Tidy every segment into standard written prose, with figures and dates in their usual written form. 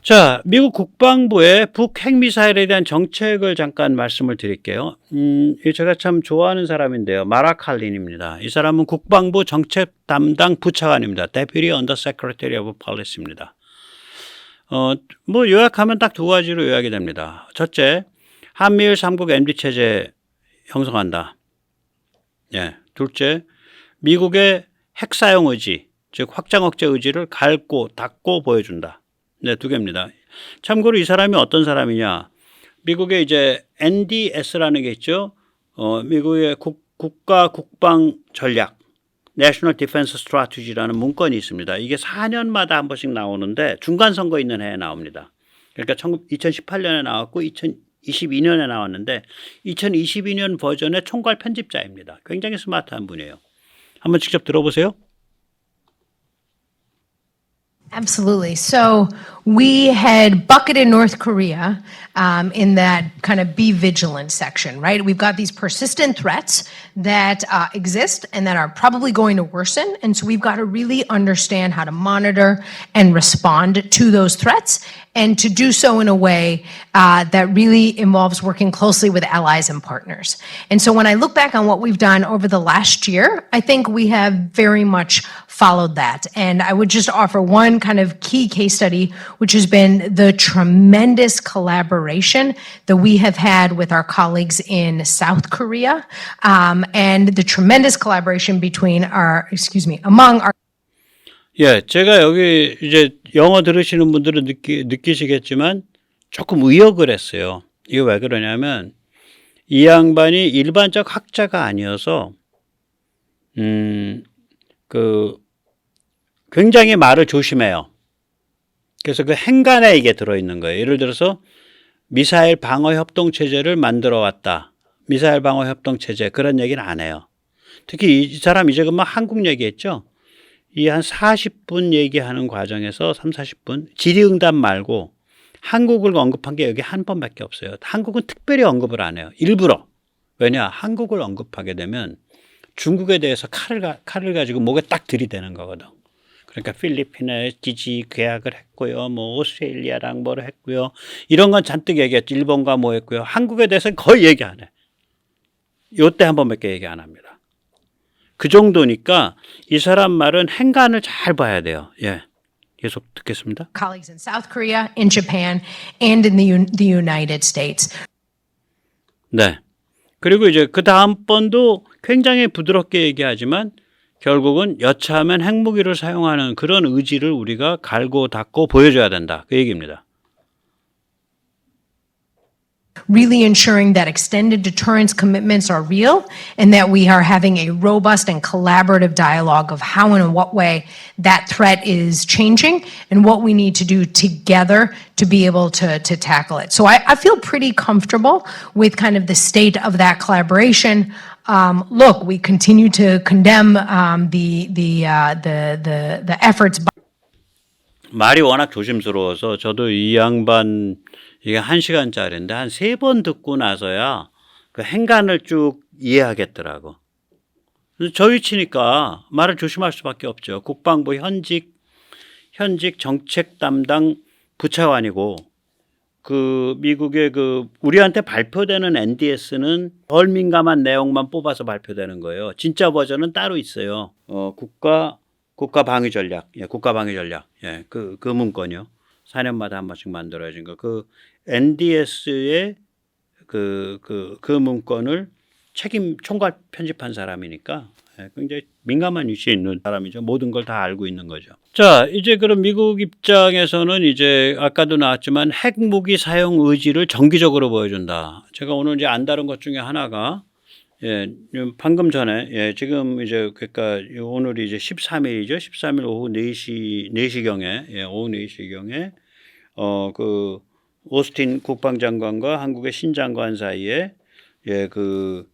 자, 미국 국방부의 북 핵미사일에 대한 정책을 잠깐 말씀을 드릴게요. 제가 참 좋아하는 사람인데요. 마라 칼린입니다. 이 사람은 국방부 정책 담당 부차관입니다. Deputy Undersecretary of Policy입니다. 뭐 요약하면 딱 두 가지로 요약이 됩니다. 첫째, 한미일 3국 MD 체제 형성한다. 예. 둘째, 미국의 핵 사용 의지, 즉 확장 억제 의지를 갈고 닦고 보여준다. 네, 두 개입니다. 참고로 이 사람이 어떤 사람이냐? 미국의 이제 NDS라는 게 있죠. 미국의 국가 국방 전략, National Defense Strategy라는 문건이 있습니다. 이게 4년마다 한 번씩 나오는데 중간 선거 있는 해에 나옵니다. 그러니까 2018년에 나왔고 2022년에 나왔는데 2022년 버전의 총괄 편집자입니다. 굉장히 스마트한 분이에요. 한번 직접 들어보세요. Absolutely. So we had bucketed North Korea in that kind of be vigilant section, right? We've got these persistent threats that exist and that are probably going to worsen. And so we've got to really understand how to monitor and respond to those threats and to do so in a way that really involves working closely with allies and partners. And so when I look back on what we've done over the last year, I think we have very much followed that. And I would just offer one kind of key case study, which has been the tremendous collaboration that we have had with our colleagues in South Korea, and the tremendous collaboration between among our. 예, 제가 여기 이제 영어 들으시는 분들은 느끼시겠지만 조금 의역을 했어요. 이게 왜 그러냐면 이 양반이 일반적 학자가 아니어서 굉장히 말을 조심해요. 그래서 그 행간에 이게 들어있는 거예요. 예를 들어서 미사일 방어 협동 체제를 만들어 왔다. 미사일 방어 협동 체제 그런 얘기는 안 해요. 특히 이 사람 이제 금방 한국 얘기했죠. 이 한 40분 얘기하는 과정에서 3, 40분 질의응답 말고 한국을 언급한 게 여기 한 번밖에 없어요. 한국은 특별히 언급을 안 해요. 일부러. 왜냐? 한국을 언급하게 되면 중국에 대해서 칼을 가지고 목에 딱 들이대는 거거든. 그러니까 필리핀에 지지 계약을 했고요. 뭐 오스트레일리아랑 뭐를 했고요. 이런 건 잔뜩 얘기했죠. 일본과 뭐 했고요. 한국에 대해서는 거의 얘기 안 해. 요때 한 번밖에 얘기 안 합니다. 그 정도니까 이 사람 말은 행간을 잘 봐야 돼요. 예. 계속 듣겠습니다. Colleagues in South Korea, in Japan, and in the United States. 네. 그리고 이제 그 다음번도 굉장히 부드럽게 얘기하지만 결국은 여차하면 핵무기를 사용하는 그런 의지를 우리가 갈고 닦고 보여줘야 된다. 그 얘기입니다. Really ensuring that extended deterrence commitments are real and that we are having a robust and collaborative dialogue of how and in what way that threat is changing and what we need to do together to be able to tackle it. So I feel pretty comfortable with kind of the state of that collaboration. Look, we continue to condemn the efforts. 말이 워낙 조심스러워서 저도 이 양반 이게 1시간짜리인데 한 3번 듣고 나서야 그 행간을 쭉 이해하겠더라고. 저 위치니까 말을 조심할 수밖에 없죠. 국방부 현직 정책 담당 부차관이고 그 미국의 그 우리한테 발표되는 NDS는 덜 민감한 내용만 뽑아서 발표되는 거예요. 진짜 버전은 따로 있어요. 국가 방위 전략. 예, 국가 방위 전략. 예, 그 문건이요. 4년마다 한 번씩 만들어진 거. 그 NDS의 그 문건을 총괄 편집한 사람이니까 굉장히 민감한 이슈에 있는 사람이죠. 모든 걸 다 알고 있는 거죠. 자, 이제 그럼 미국 입장에서는 이제 아까도 나왔지만 핵무기 사용 의지를 정기적으로 보여준다. 제가 오늘 이제 안 다룬 것 중에 하나가 방금 전에 지금 이제 그러니까 오늘이 이제 13일이죠. 13일 오후 4시경에 오후 4시경에 그 오스틴 국방장관과 한국의 신장관 사이에 그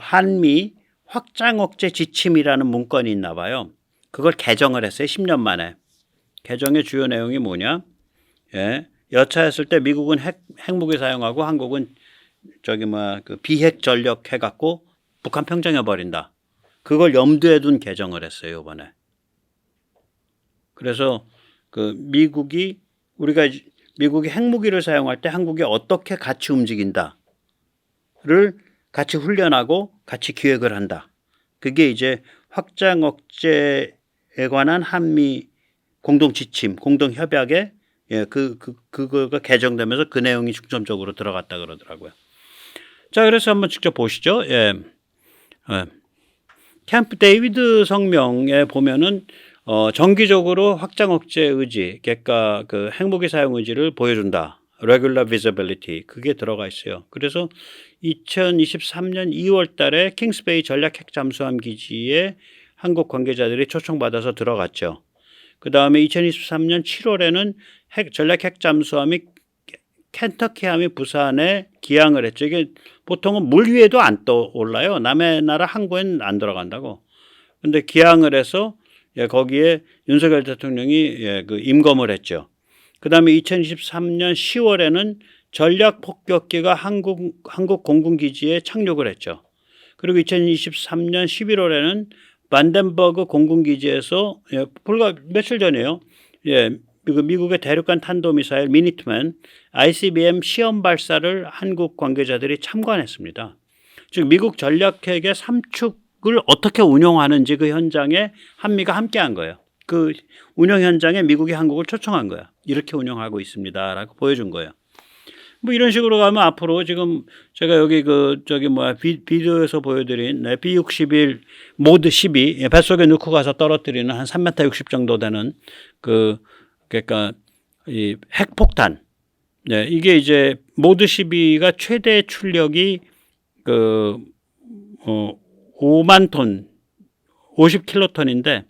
한미 확장 억제 지침이라는 문건이 있나 봐요. 그걸 개정을 했어요. 10년 만에. 개정의 주요 내용이 뭐냐? 여차했을 때 미국은 핵무기 사용하고 한국은 그 비핵 전력 해갖고 북한 평정해 버린다. 그걸 염두에 둔 개정을 했어요, 이번에. 그래서 그 미국이 핵무기를 사용할 때 한국이 어떻게 같이 움직인다를 같이 훈련하고 같이 기획을 한다. 그게 이제 확장 억제에 관한 한미 공동 지침, 공동 협약에 그거가 개정되면서 그 내용이 중점적으로 들어갔다 그러더라고요. 자, 그래서 한번 직접 보시죠. 캠프 데이비드 성명에 보면은 정기적으로 확장 억제 의지, 그러니까 그 핵무기 사용 의지를 보여준다. Regular visibility 그게 들어가 있어요. 그래서 2023년 2월 달에 킹스베이 전략 핵 잠수함 기지에 한국 관계자들이 초청받아서 들어갔죠. 그 다음에 2023년 7월에는 전략 핵 잠수함이 켄터키함이 부산에 기항을 했죠. 이게 보통은 물 위에도 안 떠올라요. 남의 나라 항구엔 안 들어간다고. 근데 기항을 해서 거기에 윤석열 대통령이 그 임검을 했죠. 그 다음에 2023년 10월에는 전략 폭격기가 한국 공군기지에 착륙을 했죠. 그리고 2023년 11월에는 반덴버그 공군기지에서 불과 며칠 전이에요. 미국의 대륙간 탄도미사일 미니트맨 ICBM 시험 발사를 한국 관계자들이 참관했습니다. 즉 미국 전략핵의 3축을 어떻게 운용하는지 그 현장에 한미가 함께한 거예요. 그 운영 현장에 미국이 한국을 초청한 거야. 이렇게 운영하고 있습니다라고 보여준 거예요. 뭐 이런 식으로 가면 앞으로 지금 제가 여기 비디오에서 보여드린 B-61 모드 12 뱃속에 넣고 가서 떨어뜨리는 한 3m 60 정도 되는 그러니까 이 핵폭탄. 이게 이제 모드 12가 최대 출력이 5만 톤, 50킬로톤인데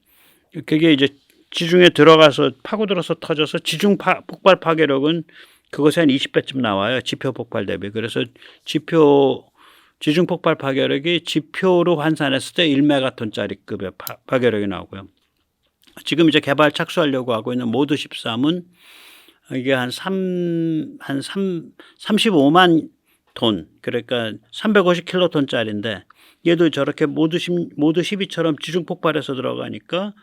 그게 이제 지중해 들어가서 파고들어서 터져서 지중 폭발 파괴력은 그것이 한 20배쯤 나와요. 지표 폭발 대비. 그래서 지중 폭발 파괴력이 지표로 환산했을 때 1메가톤짜리급의 파괴력이 나오고요. 지금 이제 개발 착수하려고 하고 있는 모드 13은 이게 한 35만 톤, 그러니까 350킬로톤짜리인데 얘도 저렇게 모드 12처럼 지중 폭발해서 들어가니까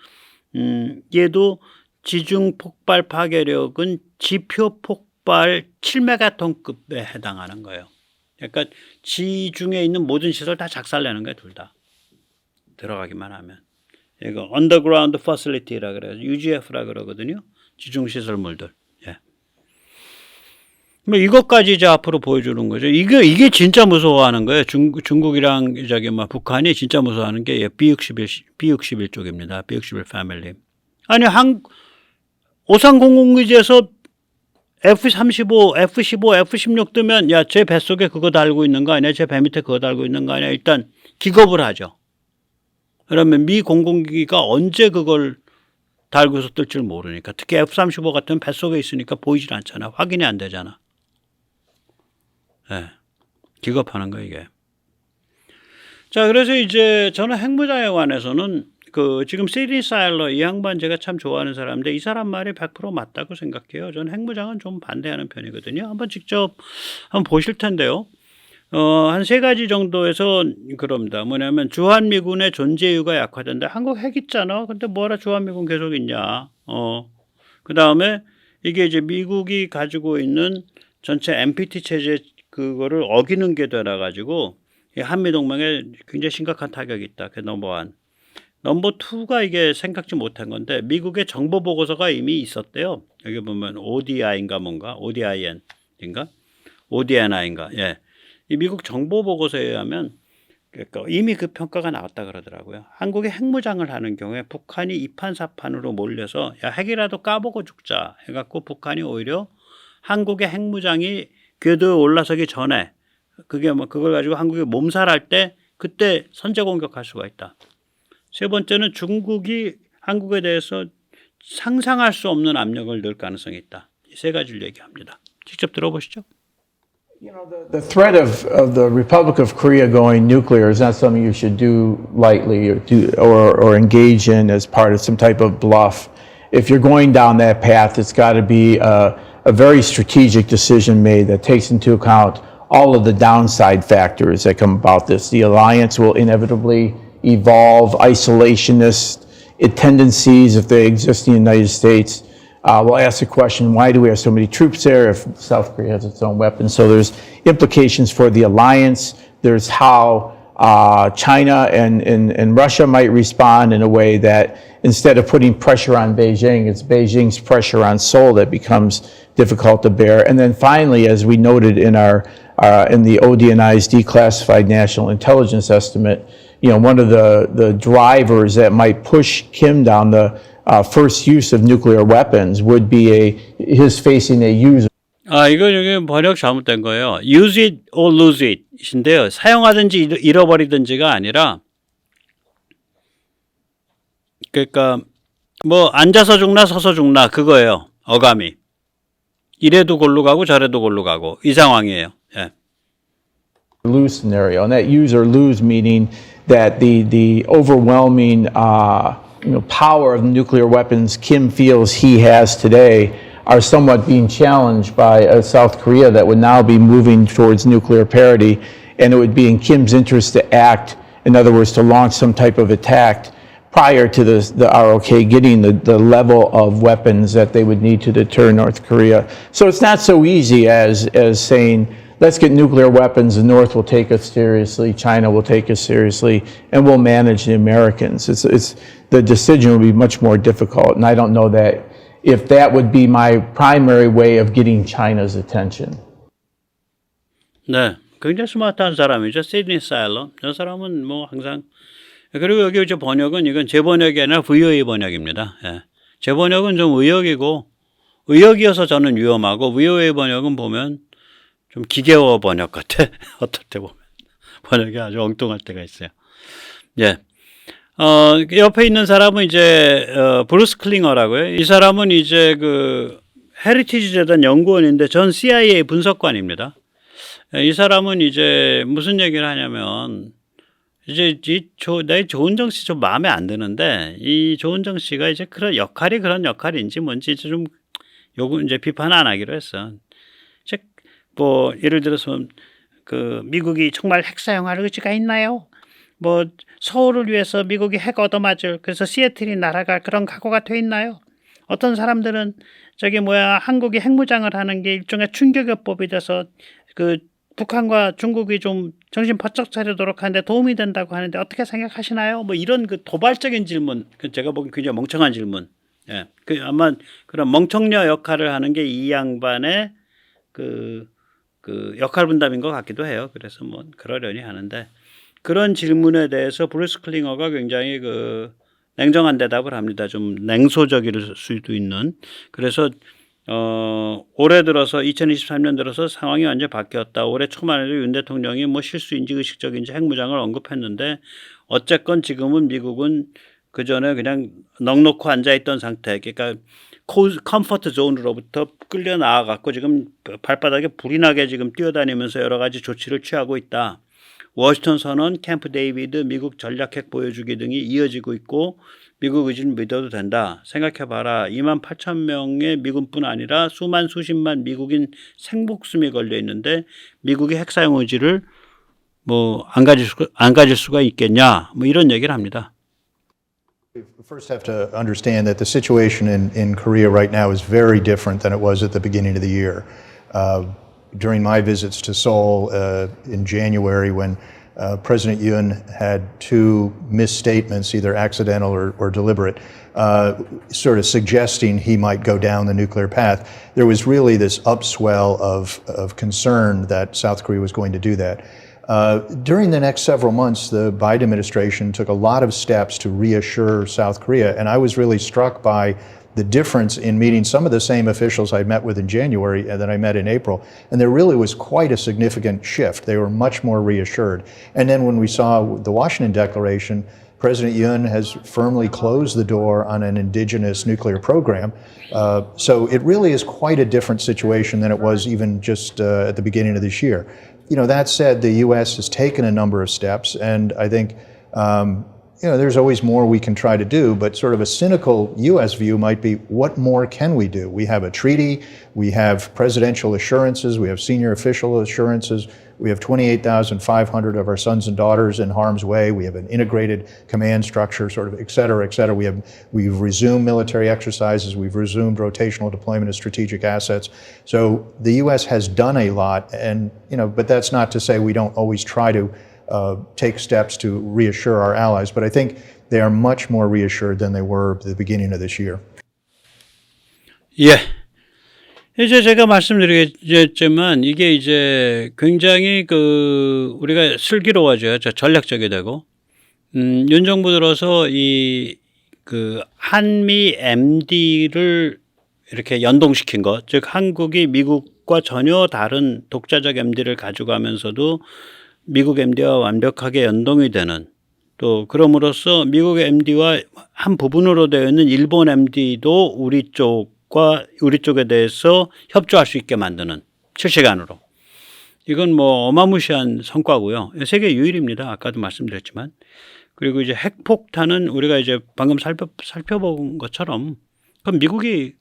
얘도 지중 폭발 파괴력은 지표 폭발 7메가톤급에 해당하는 거예요. 그러니까 지중해 있는 모든 시설 다 작살내는 거예요, 둘 다. 들어가기만 하면. 이거 Underground Facility라 그래요. UGF라 그러거든요. 지중 시설물들. 뭐 이것까지 이제 앞으로 보여주는 거죠. 이게 진짜 무서워하는 거예요. 중국이랑 북한이 진짜 무서워하는 게 B-61 쪽입니다. B-61 패밀리. 아니 오산 공군기지에서 F-35, F-15, F-16 뜨면 야, 제 뱃속에 그거 달고 있는 거 아니야? 제 배 밑에 그거 달고 있는 거 아니야? 일단 기겁을 하죠. 그러면 미 공군기가 언제 그걸 달고서 뜰 줄 모르니까. 특히 F-35 같은 뱃속에 있으니까 보이질 않잖아. 확인이 안 되잖아. 기겁하는 거 이게. 자, 그래서 이제 저는 핵무장에 관해서는 지금 시드니 사일러 이 양반 제가 참 좋아하는 사람인데 이 사람 말이 100% 맞다고 생각해요. 저는 핵무장은 좀 반대하는 편이거든요. 한번 직접 보실 텐데요. 한 3가지 정도에서 그럽니다. 뭐냐면 주한미군의 존재 이유가 약화된다. 한국 핵 있잖아. 근데 뭐하러 주한미군 계속 있냐. 그 다음에 이게 이제 미국이 가지고 있는 전체 NPT 체제 그거를 어기는 게 되나-가지고 한미동맹에 굉장히 심각한 타격이 있다. 그게 넘버 1. 넘버 2가 이게 생각지 못한 건데 미국의 정보 보고서가 이미 있었대요. 여기 보면 ODI인가 뭔가 ODIN인가 ODNI인가 이 미국 정보 보고서에 의하면 그러니까 이미 그 평가가 나왔다 그러더라고요. 한국이 핵무장을 하는 경우에 북한이 이판사판으로 몰려서 야 핵이라도 까보고 죽자 해갖고 북한이 오히려 한국의 핵무장이 궤도에 올라서기 전에 그걸 가지고 한국이 몸살할 때 그때 선제 공격할 수가 있다. 3번째는 중국이 한국에 대해서 상상할 수 없는 압력을 넣을 가능성이 있다. 이 3가지를 얘기합니다. 직접 들어보시죠. You know, the threat of the Republic of Korea going nuclear is not something you should do lightly or engage in as part of some type of bluff. If you're going down that path, it's got to be a very strategic decision made that takes into account all of the downside factors that come about this. The alliance will inevitably evolve isolationist tendencies if they exist in the United States. we'll ask the question, why do we have so many troops there if South Korea has its own weapons? So there's implications for the alliance. There's how China and Russia might respond in a way that instead of putting pressure on Beijing, it's Beijing's pressure on Seoul that becomes difficult to bear. And then finally, as we noted in in the ODNI's declassified national intelligence estimate, one of the drivers that might push Kim down the first use of nuclear weapons would be his facing a use. 이거 여기 번역 잘못된 거예요. Use it or lose it인데요. 사용하든지 잃어버리든지가 아니라, 그러니까 뭐 앉아서 죽나 서서 죽나 그거예요. 어감이. 이래도 골로 가고 저래도 골로 가고 이 상황이에요. 예. Lose scenario, and that use or lose meaning that the overwhelming power of nuclear weapons Kim feels he has today are somewhat being challenged by South Korea that would now be moving towards nuclear parity, and it would be in Kim's interest to act, in other words, to launch some type of attack prior to the ROK getting the level of weapons that they would need to deter North Korea. So it's not so easy as saying, let's get nuclear weapons, the North will take us seriously, China will take us seriously, and we'll manage the Americans. The decision will be much more difficult, and I don't know that if that would be my primary way of getting China's attention. 네, 굉장히 스마트한 사람이죠. 시드니 사일러. 저 사람은 뭐 항상, 그리고 여기 저 번역은 이건 제 번역이 아니라 VOA 번역입니다. 예. 제 번역은 좀 의역이어서 저는 위험하고, VOA 번역은 보면 좀 기계어 번역 같아. 어떨 때 보면 번역이 아주 엉뚱할 때가 있어요. 예. 옆에 있는 사람은 이제 브루스 클링어라고요. 이 사람은 이제 그 헤리티지 재단 연구원인데 전 CIA 분석관입니다. 이 사람은 이제 무슨 얘기를 하냐면, 이제 내 조은정 씨 좀 마음에 안 드는데, 이 조은정 씨가 이제 그런 역할인지 뭔지 좀 이제 비판 안 하기로 했어. 즉 뭐 예를 들어서 그 미국이 정말 핵 사용할 의지가 있나요? 뭐 서울을 위해서 미국이 핵 얻어맞을, 그래서 시애틀이 날아갈 그런 각오가 돼 있나요? 어떤 사람들은 한국이 핵무장을 하는 게 일종의 충격요법이 돼서 그 북한과 중국이 좀 정신 바짝 차리도록 하는데 도움이 된다고 하는데 어떻게 생각하시나요? 뭐 이런 그 도발적인 질문, 제가 보기엔 굉장히 멍청한 질문. 예, 아마 그런 멍청녀 역할을 하는 게 이 양반의 그 역할 분담인 것 같기도 해요. 그래서 뭐 그러려니 하는데, 그런 질문에 대해서 브루스 클링어가 굉장히 냉정한 대답을 합니다. 좀 냉소적일 수도 있는. 그래서 올해 들어서 2023년 들어서 상황이 완전히 바뀌었다. 올해 초만 해도 윤 대통령이 뭐 실수인지 의식적인지 핵무장을 언급했는데, 어쨌건 지금은 미국은 그 전에 그냥 넋놓고 앉아있던 상태, 그러니까 컴포트 존으로부터 끌려 나와갖고 지금 발바닥에 불이 나게 지금 뛰어다니면서 여러 가지 조치를 취하고 있다. 워싱턴 선언, 캠프 데이비드, 미국 전략핵 보여주기 등이 이어지고 있고 미국 의지를 믿어도 된다. 생각해봐라. 28,000명의 미군뿐 아니라 수십만 미국인 생목숨이 걸려 있는데 미국이 핵 사용 의지를 뭐 안 가질 수가 있겠냐? 뭐 이런 얘기를 합니다. We first have to understand that the situation in Korea right now is very different than it was at the beginning of the year. During my visits to Seoul in January, when President Yoon had two misstatements, either accidental or deliberate, sort of suggesting he might go down the nuclear path, there was really this upswell of concern that South Korea was going to do that. During the next several months, the Biden administration took a lot of steps to reassure South Korea, and I was really struck by the difference in meeting some of the same officials I met with in January that I met in April. And there really was quite a significant shift. They were much more reassured. And then when we saw the Washington Declaration, President Yoon has firmly closed the door on an indigenous nuclear program. So it really is quite a different situation than it was even just at the beginning of this year. That said, the U.S. has taken a number of steps, and I think there's always more we can try to do, but sort of a cynical U.S. view might be, what more can we do? We have a treaty, we have presidential assurances, we have senior official assurances, We have 28,500 of our sons and daughters in harm's way. We have an integrated command structure, sort of, et cetera, et cetera. We've resumed military exercises. We've resumed rotational deployment of strategic assets. So the U.S. has done a lot, and but that's not to say we don't always try to take steps to reassure our allies. But I think they are much more reassured than they were at the beginning of this year. 예. 이제 제가 말씀드리겠지만 이게 이제 굉장히 우리가 슬기로워져요. 전략적이 되고, 윤 정부 들어서 한미 MD를 이렇게 연동시킨 것, 즉 한국이 미국과 전혀 다른 독자적 MD를 가져가면서도 미국 MD와 완벽하게 연동이 되는, 또 그럼으로써 미국 MD와 한 부분으로 되어 있는 일본 MD도 우리 쪽에 대해서 협조할 수 있게 만드는, 실시간으로. 이건 뭐 어마무시한 성과고요. 세계 유일입니다. 아까도 말씀드렸지만. 그리고 이제 핵폭탄은 우리가 이제 방금 살펴본 것처럼 그럼 미국이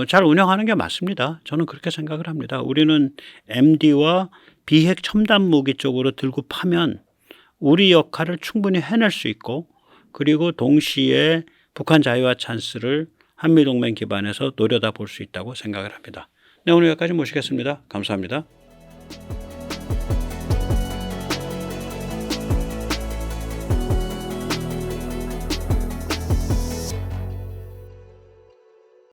잘 운영하는 게 맞습니다. 저는 그렇게 생각을 합니다. 우리는 MD와 비핵 첨단 무기 쪽으로 들고 파면 우리 역할을 충분히 해낼 수 있고, 그리고 동시에 북한 자유화 찬스를 한미동맹 기반에서 노려다 볼 수 있다고 생각을 합니다. 네, 오늘 여기까지 모시겠습니다. 감사합니다.